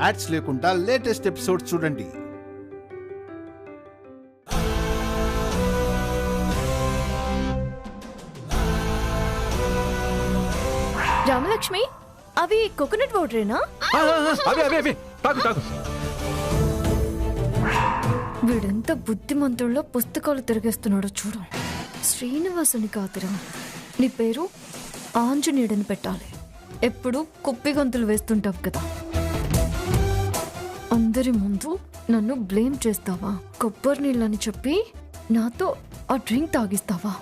Ads లేకుండా latest episodes చూడండి. రామలక్ష్మి, అవి కోకోనట్ వాటరేనా? వీడెంత బుద్ధిమంతుల్లో పుస్తకాలు తిరిగేస్తున్నాడో చూడు. శ్రీనివాసుని కాదురా, నీ పేరు ఆంజనేయుడని పెట్టాలి. ఎప్పుడు కుప్పి గంతులు వేస్తుంటావు కదా. అందరి ముందు నన్ను బ్లేమ్ చేస్తావా? కొబ్బరి నీళ్ళని చెప్పి నాతో ఆ డ్రింక్ తాగిస్తావా?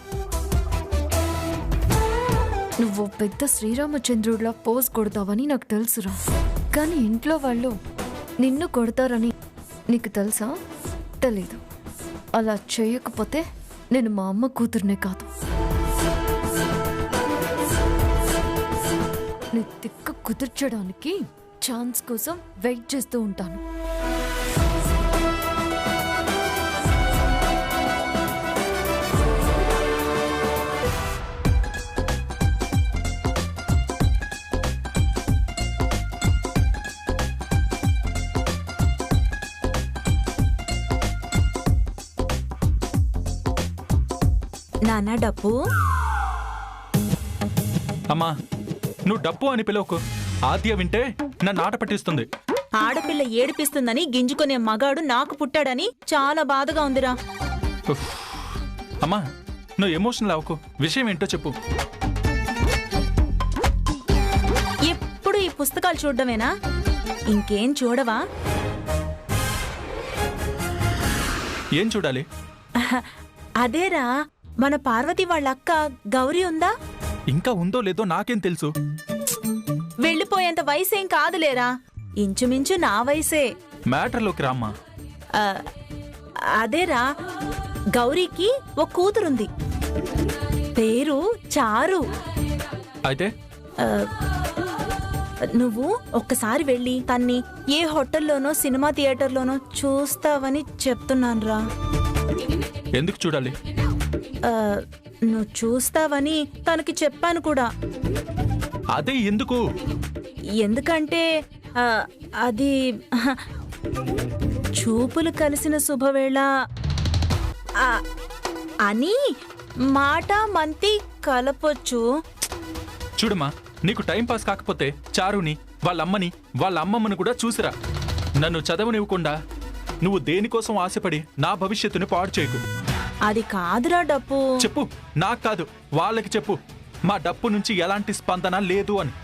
నువ్వు పెద్ద శ్రీరామచంద్రుడిలా పోజ్ కొడతావని నాకు తెలుసురా. కానీ ఇంట్లో వాళ్ళు నిన్ను కొడతారని నీకు తెలుసా? తెలీదు. అలా చేయకపోతే నేను మా అమ్మ కూతురునే కాదు. నీ తిక్క కుదుర్చడానికి ఛాన్స్ కోసం వెయిట్ చేస్తూ ఉంటాను. నాన్న డప్పు. అమ్మా, నువ్వు డప్పు అని పిలవకు. ఆద్య వింటే నన్ను ఆట పట్టిస్తుంది. ఆడపిల్ల ఏడిపిస్తుందని గింజుకునే మగాడు నాకు పుట్టాడని చాలా బాధగా ఉందిరా. అమ్మా, నువ్వు ఎమోషనల్ అవ్వకు. విషయం ఏంటో చెప్పు. ఎప్పుడు ఈ పుస్తకాలు చూడడమేనా? ఇంకేం చూడవా? ఏం చూడాలి? అదేరా, మన పార్వతి వాళ్ళ అక్క గౌరీ ఉందా? ఇంకా ఉందో లేదో నాకేం తెలుసు. వెళ్ళిపోయేంత వయసేం కాదులేరా, ఇంచుమించు నా వయసే. మ్యాటర్లోకి రామ్మా. అదేరా, గౌరీకి ఒక కూతురుంది, పేరు చారు. అయితే నువ్వు ఒక్కసారి వెళ్ళి తన్ని ఏ హోటల్లోనో సినిమా థియేటర్లోనో చూస్తావని చెప్తున్నానురా. ఎందుకు చూడాలి? నువ్వు చూస్తావని తనకి చెప్పాను కూడా. అదే ఎందుకు? ఎందుకంటే అది చూపులు కలిసిన శుభవేళ అని మాట మంతి కలపొచ్చు. చూడమ్మా, నీకు టైం పాస్ కాకపోతే చారుని, వాళ్ళ అమ్మని, వాళ్ళ అమ్మమ్మని కూడా చూసిరా. నన్ను చదవనివ్వకుండా నువ్వు దేనికోసం ఆశపడి నా భవిష్యత్తుని పాడు చేయకు. అది కాదురా డప్పు. చెప్పు, నాకు కాదు వాళ్ళకి చెప్పు. మా డప్పు నుంచి ఎలాంటి స్పందన లేదు అని.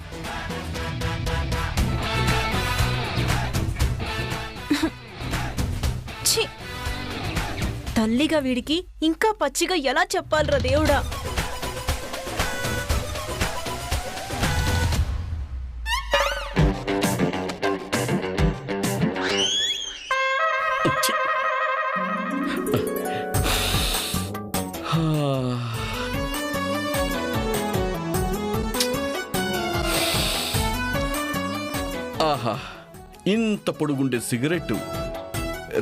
తల్లిగా వీడికి ఇంకా పచ్చిగా ఎలా చెప్పాలిరా దేవుడా. ఆహా, ఇంత పొడుగుండే సిగరెట్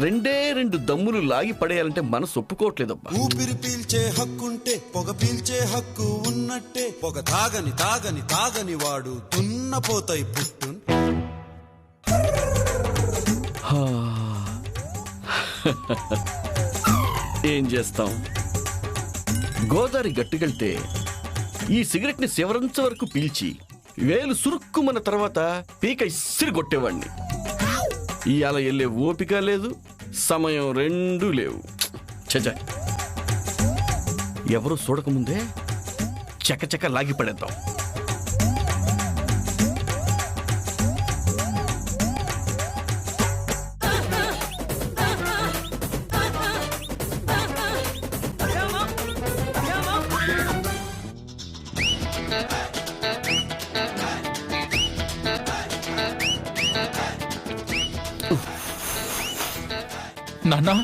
రెండే 2 దమ్ములు లాగి పడేయాలంటే మనసు ఒప్పుకోవట్లేదబ్బా. ఊపిరి పీల్చే హక్కుంటే పొగ పీల్చే హక్కు ఉన్నట్టే, పొగ తాగని తాగని తాగని వాడు తున్నపోతాయి పుట్టు. ఏం చేస్తాం, గోదావరి గట్టుకెళ్తే ఈ సిగరెట్ ని శివరంచ వరకు పీల్చి వేలు సురుక్కుమన్న తర్వాత పీక ఇసిరి కొట్టేవాడిని. ఇవాళ వెళ్ళే ఓపిక లేదు, సమయం రెండూ లేవు. చచ, ఎవరు చూడకముందే చకచక లాగి పడేద్దాం. నాన్నా,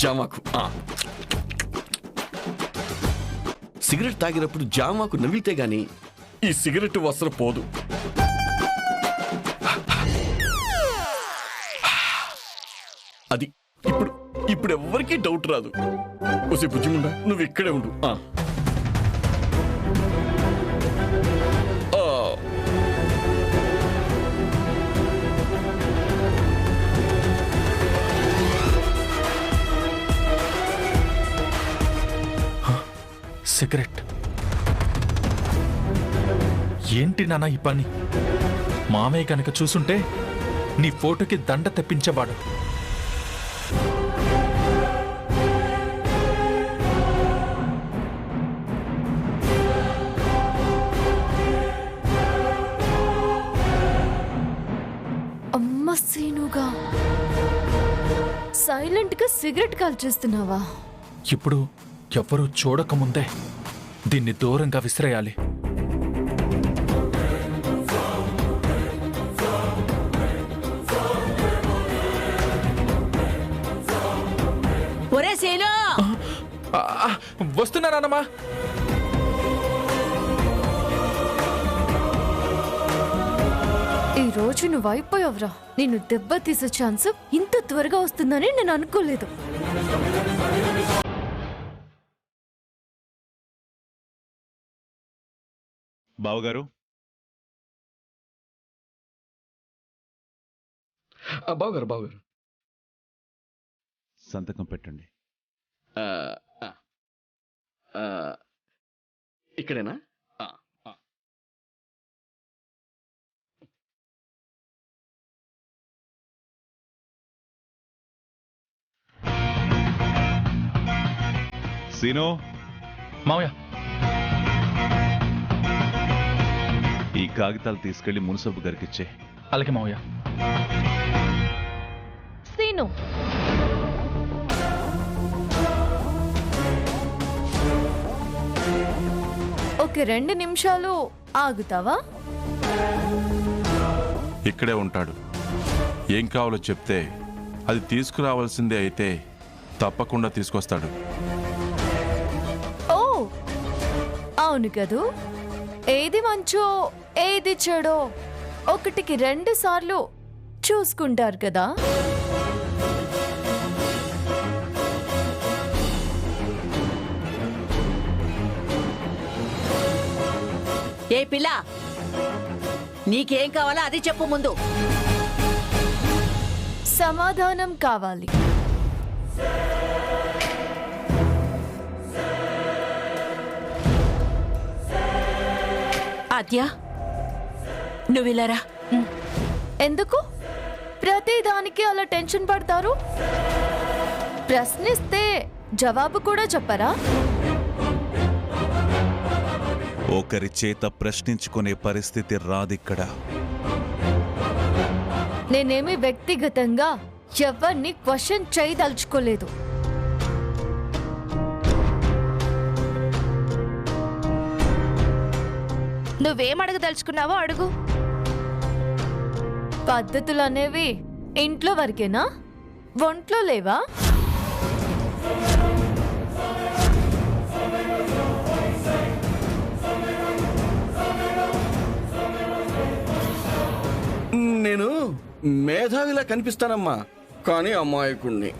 జామాకు సిగరెట్ తాగినప్పుడు జామాకు నవ్వితే గాని ఈ సిగరెట్ వసర పోదు. అది ఇప్పుడు ఎవ్వరికీ డౌట్ రాదు. ఒసే బుజ్జిముండా, నువ్వు ఇక్కడే ఉండు. సిగరెట్. ఏంటి నాన్న ఈ పని? మామయ్య కనుక చూసుంటే నీ ఫోటోకి దండ తెప్పించేవాడు. అమ్మ సీనుగా సైలెంట్ గా సిగరెట్ కాల్చేస్తున్నావా? ఇప్పుడు ఎవ్వరూ చూడకముందే దీన్ని దూరంగా విసిరేయాలి. ఒరే శీను, వస్తున్నానమ్మా. ఈ రోజు నువ్వు అయిపోయావురా. నిన్ను దెబ్బ తీసే ఛాన్స్ ఇంత త్వరగా వస్తుందని నేను అనుకోలేదు. బావగారు, బావగారు బావగారు సంతకం పెట్టండి. ఇక్కడేనా? సీను, మామయ్య, ఈ కాగితాలు తీసుకెళ్లి మున్సబు గారికి ఇచ్చే. అలాగే మామయ్య. సీను, ఒక 2 నిమిషాలు ఆగుతావా? ఇక్కడే ఉంటాడు. ఏం కావాలో చెప్తే అది తీసుకురావాల్సిందే, అయితే తప్పకుండా తీసుకొస్తాడు. ఓ అవును కదూ. ఏది మంచో ఏది చెడో 1కి 2 సార్లు చూసుకుంటారు కదా. ఏ పిల్ల, నీకేం కావాలో అది చెప్పు ముందు. సమాధానం కావాలి. ఆద్య, నువ్విలారా. ఎందుకు ప్రతిదానికి అలా టెన్షన్ పడతారు? ప్రశ్నిస్తే జవాబు కూడా చెప్పరా? ఒకరి చేత ప్రశ్నించుకునే పరిస్థితి రాదిక్కడ. నేనేమి వ్యక్తిగతంగా ఎవరిని క్వశ్చన్ చేయదలుచుకోలేదు. నువ్వేం అడగదలుచుకున్నావో అడుగు. పద్ధతులు అనేవి ఇంట్లో వరకేనా? ఒంట్లో లేవా? నేను మేధావిలా కనిపిస్తానమ్మా, కానీ అమాయకుణ్ణి.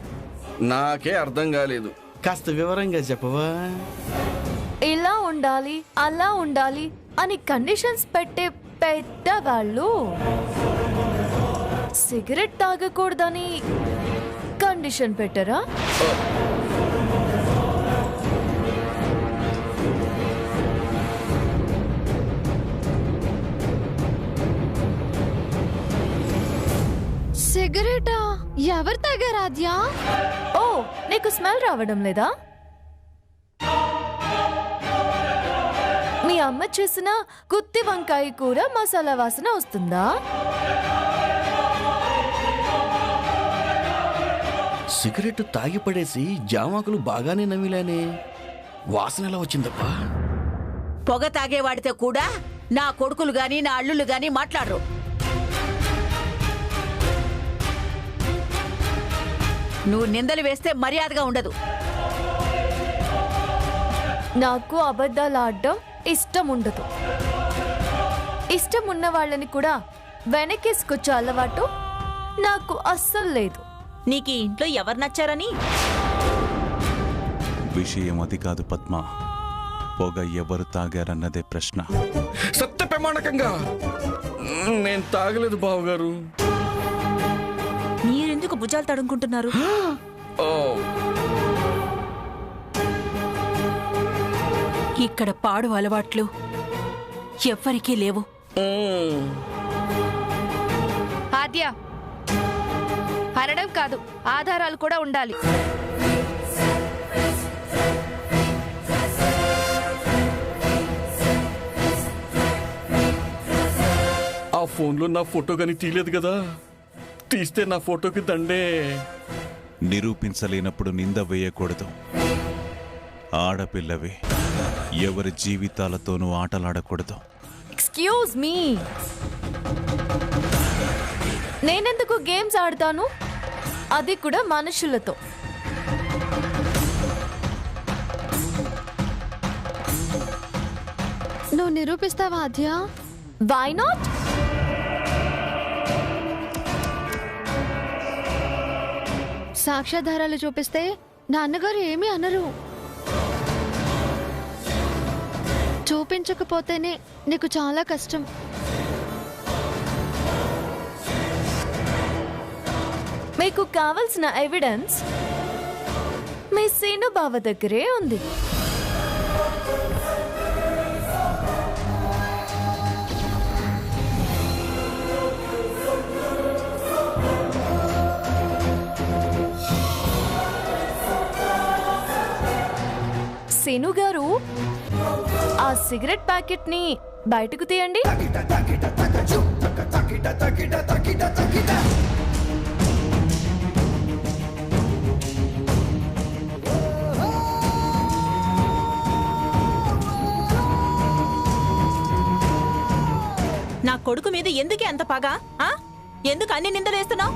నాకే అర్థం కాలేదు. కాస్త వివరంగా చెప్పవా? ఇలా ఉండాలి, అలా ఉండాలి అని కండిషన్స్ పెట్టే పెద్దవాళ్ళు సిగరెట్ తాగకూడదని కండిషన్ పెట్టరా? సిగరెటా? ఎవరు తాగారు ఆద్య? ఓ, నీకు స్మెల్ రావడం లేదా? మీ అమ్మ చేసిన గుత్తి వంకాయ కూర మసాలా వాసన వస్తుందా? సిగరెట్ తాగి పడేసి జామాకులు బాగానే నమిలానే, వాసన ఎలా వచ్చిందప్పా? పొగ తాగేవాడితే కూడా నా కొడుకులు గాని నా అల్లుళ్ళు గాని మాట్లాడరు. నువ్వు నిందలు వేస్తే మర్యాదగా ఉండదు. నాకు అబద్ధాలు ఆడడం ఇష్టం ఉండదు. ఇష్టం ఉన్న వాళ్ళని కూడా వెనకేసుకొచ్చే అలవాటు నాకు అస్సలు లేదు. నీకు ఇంట్లో ఎవరు నచ్చారని? విషయం అది కాదు పద్మ, పొగ ఎవరు తాగారన్నదే ప్రశ్న. సత్య ప్రమాణకంగా నేను తాగలేదు బావగారు. మీరెందుకు భుజాలు తడుముకుంటున్నారు? ఓ ఇక్కడ పాడు అలవాట్లు ఎవ్వరికీ లేవు. ఆద్య, అనడం కాదు, ఆధారాలు కూడా ఉండాలి. ఆ ఫోన్లో నా ఫోటో కానీ తీయలేదు కదా, తీస్తే నా ఫోటోకి దండే. నిరూపించలేనప్పుడు నింద వేయకూడదు. ఆడపిల్లవి, ఎవరి జీవితాలతోనూ ఆటలాడకూడదు. ఎక్స్క్యూజ్ మీ, నేనెందుకు గేమ్స్ ఆడతాను, అది కూడా మనుషులతో? నువ్వు నిరూపిస్తావా ఆద్య? Why not? సాక్ష్యాధారాలు చూపిస్తే నాన్నగారు ఏమీ అనరు. చూపించకపోతేనే నీకు చాలా కష్టం. మీకు కావలసిన ఎవిడెన్స్ మీ సీను బావ దగ్గరే ఉంది. సీను గారు, ఆ సిగరెట్ ప్యాకెట్ ని బయటకు తీయండి. నా కొడుకు మీద ఎందుకే అంత పగ? ఎందుకు అన్ని నిందలేస్తున్నావు?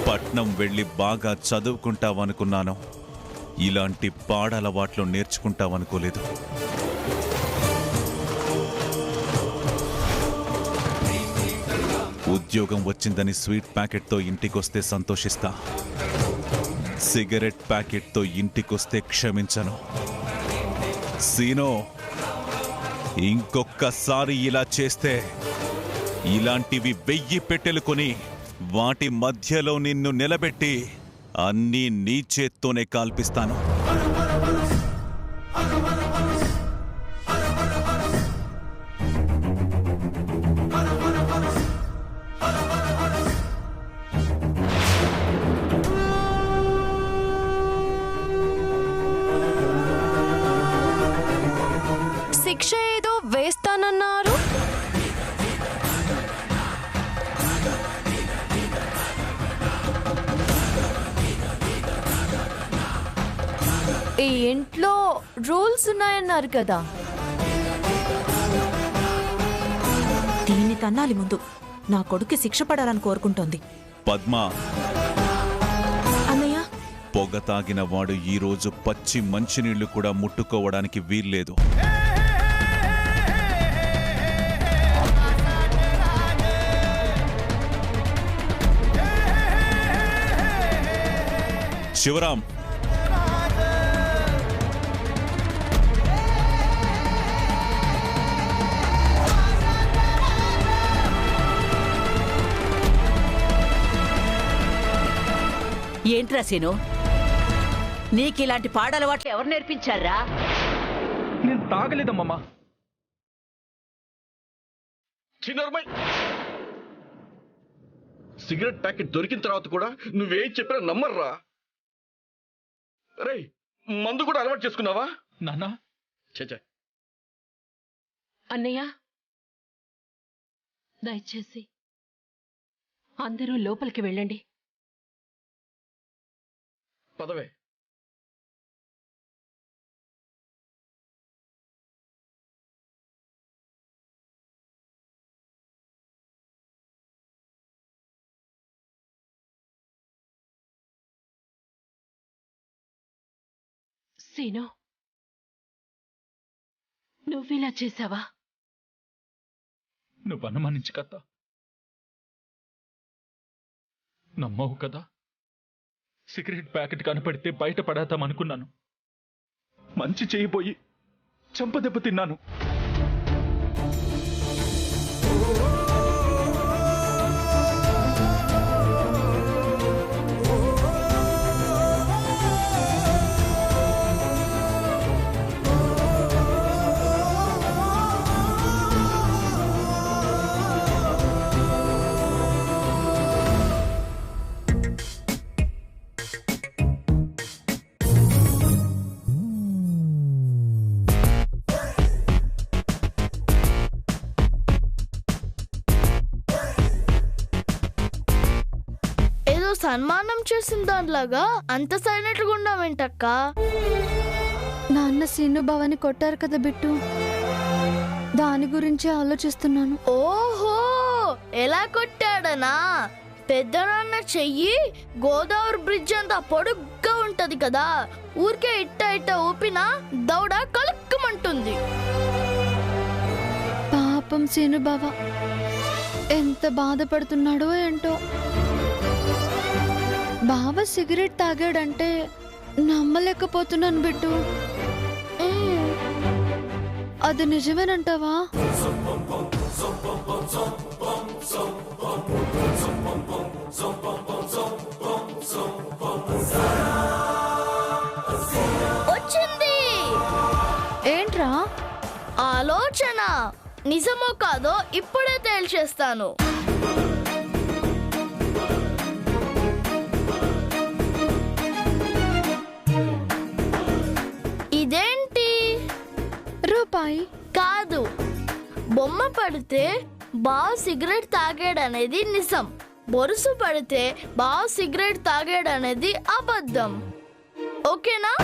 పట్నం వెళ్ళి బాగా చదువుకుంటావనుకున్నాను. ఇలాంటి పాడలవాట్లు నేర్చుకుంటావనుకోలేదు. ఉద్యోగం వచ్చిందని స్వీట్ ప్యాకెట్తో ఇంటికొస్తే సంతోషిస్తా, సిగరెట్ ప్యాకెట్తో ఇంటికొస్తే క్షమించను. సీనో, ఇంకొక్కసారి ఇలా చేస్తే ఇలాంటివి 1000 పెట్టెలు కొని వాటి మధ్యలో నిన్ను నిలబెట్టి అన్నీ నీ చేత్తోనే కాల్పిస్తాను. శిక్ష ఏదో వేస్తానన్నారు. ఈ ఇంట్లో రూల్స్ ఉన్నాయన్నారు కదా. దీన్ని తన్నాలి ముందు. నా కొడుకు శిక్ష పడాలని కోరుకుంటోంది. పద్మ, అన్నయ్య, పొగ తాగిన వాడు ఈ రోజు పచ్చి మంచినీళ్లు కూడా ముట్టుకోవడానికి వీల్లేదు. శివరాం, ఏంట్రా సీను, నీకిలాంటి పాడలవాట్లు ఎవరు నేర్పించారా? నేను తాగలేదమ్మా. సిగరెట్ ప్యాకెట్ దొరికిన తర్వాత కూడా నువ్వేం చెప్పినా నమ్మర్రా. రే, మందు కూడా అలవాటు చేసుకున్నావా? నాన్నా, అన్నయ్య, దయచేసి అందరూ లోపలికి వెళ్ళండి. పదవే. సీను, నువ్విలా చేశావా? నువ్వు అనుమానించు కదా, నమ్మవు కదా. సిగరెట్ ప్యాకెట్ కనపడితే బయట పడేద్దామనుకున్నాను. మంచి చేయబోయి చంపదెబ్బ తిన్నాను. సన్మానం చేసిన దానిలాగా అంత సైలెంట్ గా ఉన్నావేంటక్క? నాన్న సీను బావని కొట్టారు కదా బిట్టు, దాని గురించి ఆలోచిస్తున్నాను. ఓహో, ఎలా కొట్టాడనా? పెద్ద నాన్న చెయ్యి గోదావరి బ్రిడ్జ్ అంతా పొడుగ్గా ఉంటది కదా, ఊరికే ఇట్ట ఊపినా దౌడ కలుక్కుమంటుంది. పాపం సీను బావ ఎంత బాధపడుతున్నాడో ఏంటో. బావ సిగరెట్ తాగాడంటే నమ్మలేకపోతున్నాను బిట్టు. అది నిజమేనంటావా? వచ్చింది. ఏంట్రా ఆలోచన? నిజమో కాదో ఇప్పుడే తేల్చేస్తాను. ఇదేంటి? రూపాయి కాదు, బొమ్మ పడితే బావ సిగరెట్ తాగాడనేది నిజం, బొరుసు పడితే బావ సిగరెట్ తాగాడనేది అబద్ధం. ఓకేనా?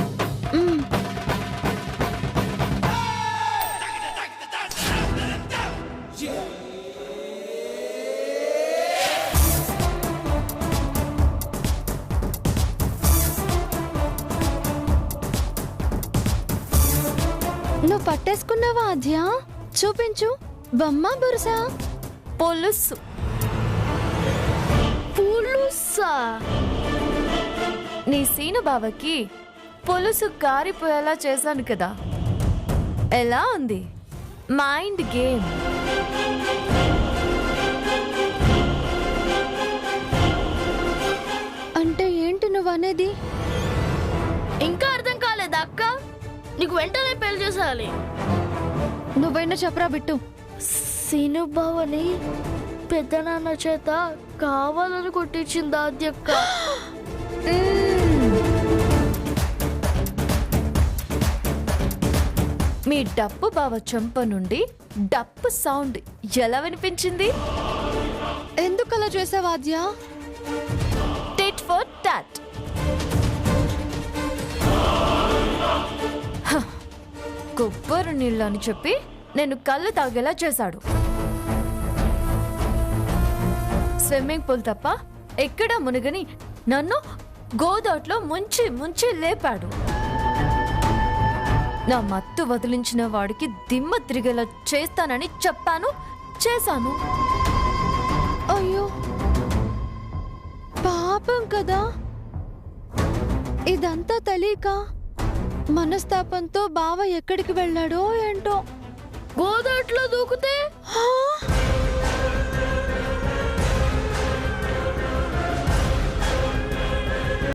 నువ్వు పట్టేసుకున్నావా ఆద్య? చూపించు. బొమ్మ బొరుసా? పొలుసు. పులుసా? నీ సీను బావకి పొలుసు కారిపోయేలా చేశాను కదా, ఎలా ఉంది? Mind game. అంటే ఏంటి నువ్వు అనేది? ఇంకా అర్థం కాలేదా అక్క? నీకు వెంటనే పెళ్లి చేసాలి. నువ్వైనా చెప్పరా బిట్టు. సీను బావని పెద్ద నాన్న చేత కావాలని కొట్టించింది ఆద్యక్క. మీ డప్పు బావ చెంప నుండి డప్పు సౌండ్ ఎలా వినిపించింది? ఎందుకు అలా చేసావు ఆద్య? Tit for tat. కొబ్బరి నీళ్ళు అని చెప్పి నేను కళ్ళు తాగేలా చేశాడు. స్విమ్మింగ్ పూల్ తప్ప ఎక్కడ మునిగని నన్ను గోదాట్లో ముంచి ముంచి లేపాడు. నా మత్తు వదిలించిన వాడికి దిమ్మ తిరిగేలా చేస్తానని చెప్పాను, చేశాను. అయ్యో పాపం కదా, ఇదంతా తెలియక మనస్తాపంతో బావ ఎక్కడికి వెళ్ళాడో ఏంటో. గోదాట్లో దూకుతే